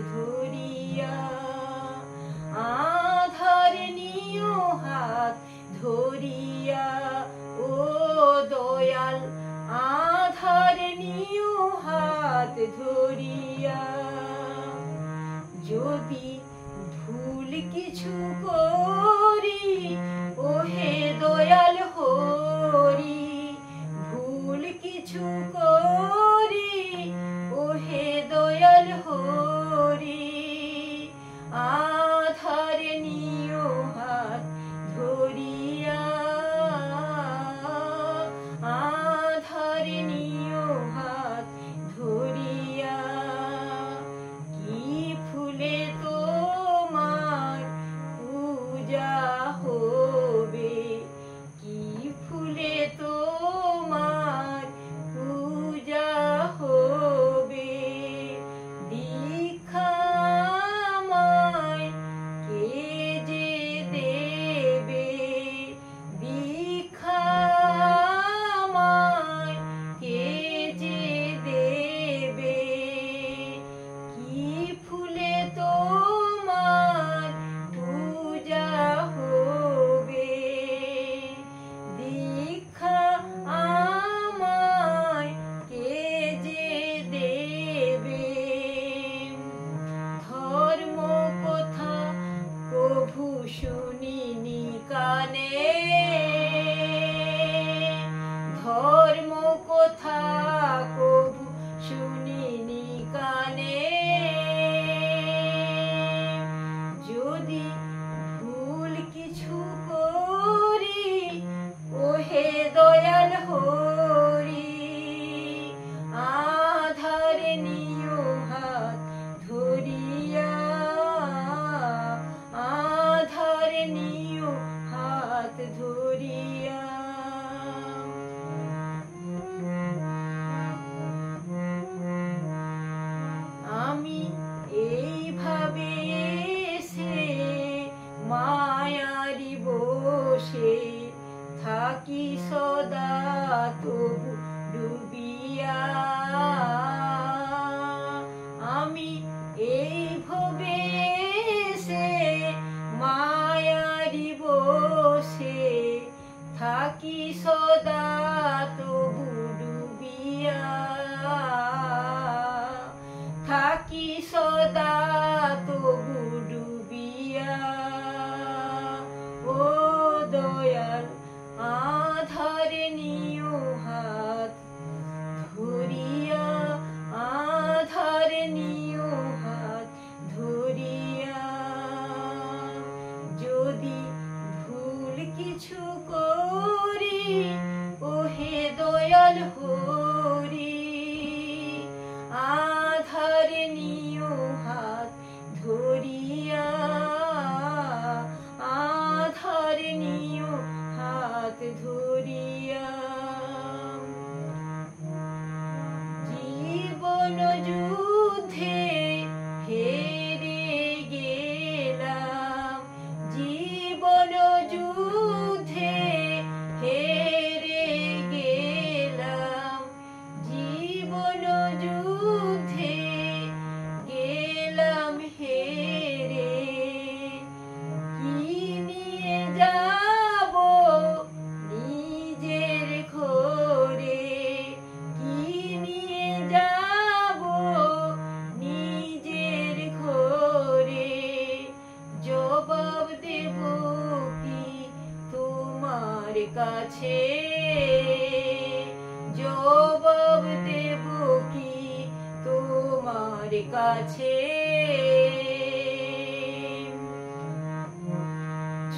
ধরিয়া, আধার নিও হাত ধরিয়া, ও দয়াল আধার নিও হাত ধরিয়া। যদি ভুল কিছু করি, ও হে দয়াল হরি, ভুল কিছু করি, ও হে দয়াল হরি, আধার নিও হাত ধরিয়া, আধার নিও হাত ধরিয়া। কি ফুলে তোমার পূজা হবে, কি ফুলে তোমার পূজা হবে, দীক্ষা আমায় কে যে দেবে, দীক্ষা আমায় কে যে দেবে। কি ফুলে তোমার পূজা হবে, দীক্ষা আমায় কে যে দেবে। ধর্ম কথা প্রভু শুনিনি কানে, ধর্ম কথা প্রভু শুনিনি কানে। যদি ভুল কিছু করি, ও হে দয়াল হরি, আধার নিও হাত ধরিয়া, আধার নিও হাত ধরিয়া। আমি এইভাবে এসে মায়ারি বসে থাকি সদা তবু ডুবিয়া, আমি এইভাবে এসে মায়ারি বসে থাকি সদা তবু ডুবিয়া, থাকি সদা তবু ডুবিয়া। ও দয়াল আধার নিও হাত ধরিয়া, আধার নিও হাত ধরিয়া। যদি ভুল কিছু করি, ও হে দয়াল হরি, আধার নিও হাত ধরিয়া, আধার নিও হাত ধরিয়া। জীবন যুদ্ধে হেরে গেলাম, জীবন যুদ্ধে হেরে গেলাম, জীবন যুদ্ধে গেলাম হেরে। কি নিয়ে যাব নিজের ঘরে, কি নিয়ে যাব নিজের ঘরে, জবাব দেব কি তোমার কাছে, জবাব দেব কি তোমার কাছে।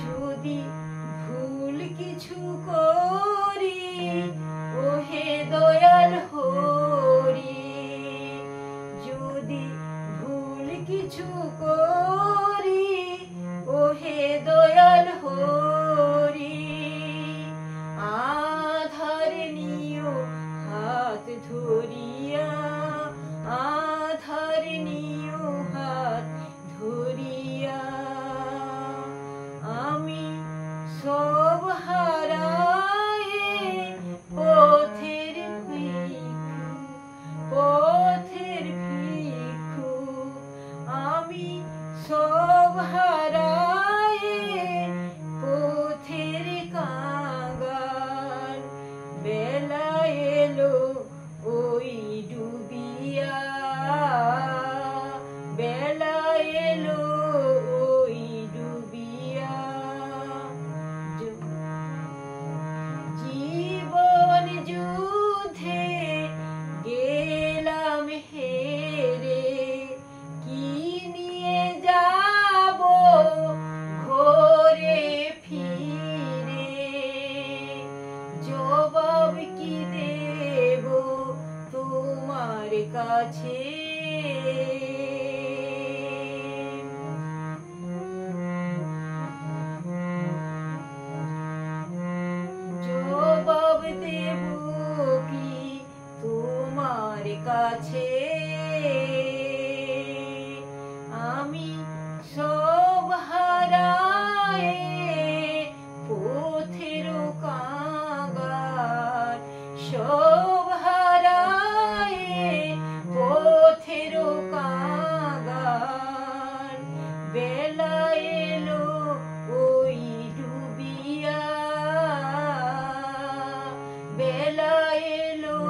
যদি ভুল কিছু করি, ও হে দয়াল হরি, যদি ভুল কিছু করি, ও হে দয়াল হরি, আধার নিও হাত ধরিয়া, আধার নিও হাত ধরিয়া। আমি সব হারায়ে পথের ভিক্ষু, পথের ভিক্ষু, সব হারায়ে পথের কাঙ্গাল, বেলা এলো ওই ডুবিয়া, বেলা এলো ওই ডুবিয়া। জীবন যুদ্ধে গেলাম হেরে, কি নিয়ে যাব ঘরে ফিরে, জবাব কি দেব তোমার কাছে। জবাব দেব কি তোমার কাছে। আমি সব হারায়ে পথের কাঙ্গাল, সব হারায়ে পথের কাঙ্গাল, বেলা এলো ওই ডুবিয়া, বেলা এলো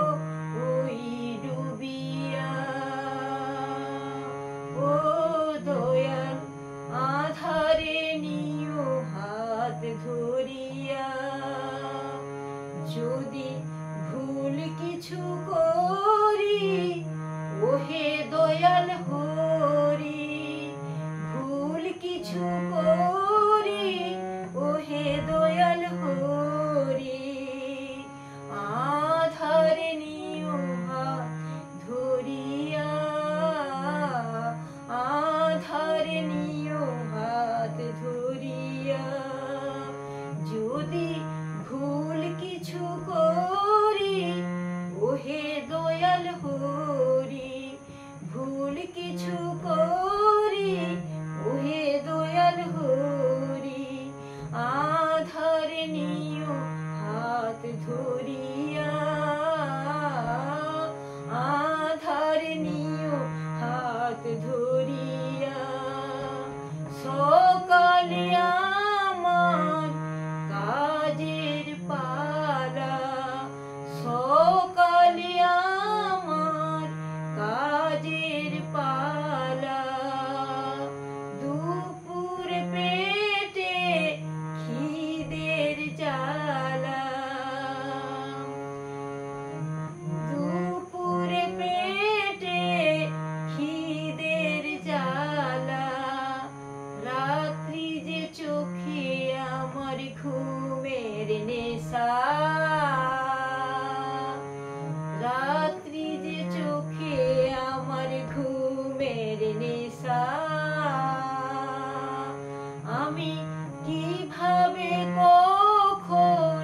ওই ডুবিয়া। ও দয়াল আধারে নিও হাত ধরিয়া, যদি ভুল কিছু করি ওহে দয়াল হরি, ভুল কিছু করি ওহে দয়াল হরি, আধারে নিও হাত ধরিয়া, আধারে নিও হাত ধরিয়া। যদি ভুল কিছু করি ওহে দয়াল হরি, ভুল কিছু করি ওহে দয়াল হরি, আধারে নিও হাত ধরিয়া, আধারে নিও হাত ধরিয়া। সকালে আমার কাজের পালা, সকালে আমার কাজের পালা, দুপুর পেটে খিদের জ্বালা, দুপুর পেটে খিদের জ্বালা, রাত্রি যে চোখে আমার ঘুমের নেশা, রাত্রি যে চোখে আমার ঘুমের নেশা। আমি কিভাবে কখন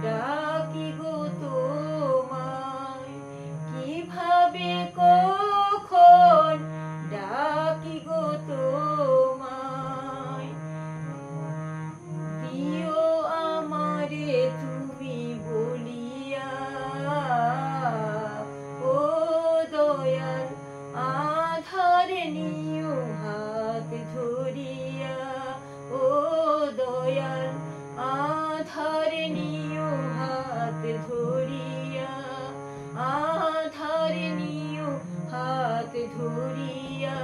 ডাকি গো তোমায়, কিভাবে কখন ডাকি গো তোমায়। দিও আমারে তুমি বলিয়া, ও দয়াল আধারে নিও হাত ধরিয়া, ও দয়াল আধারে নিও হাত ধরিয়া, আধারে নিও হাত ধরিয়া।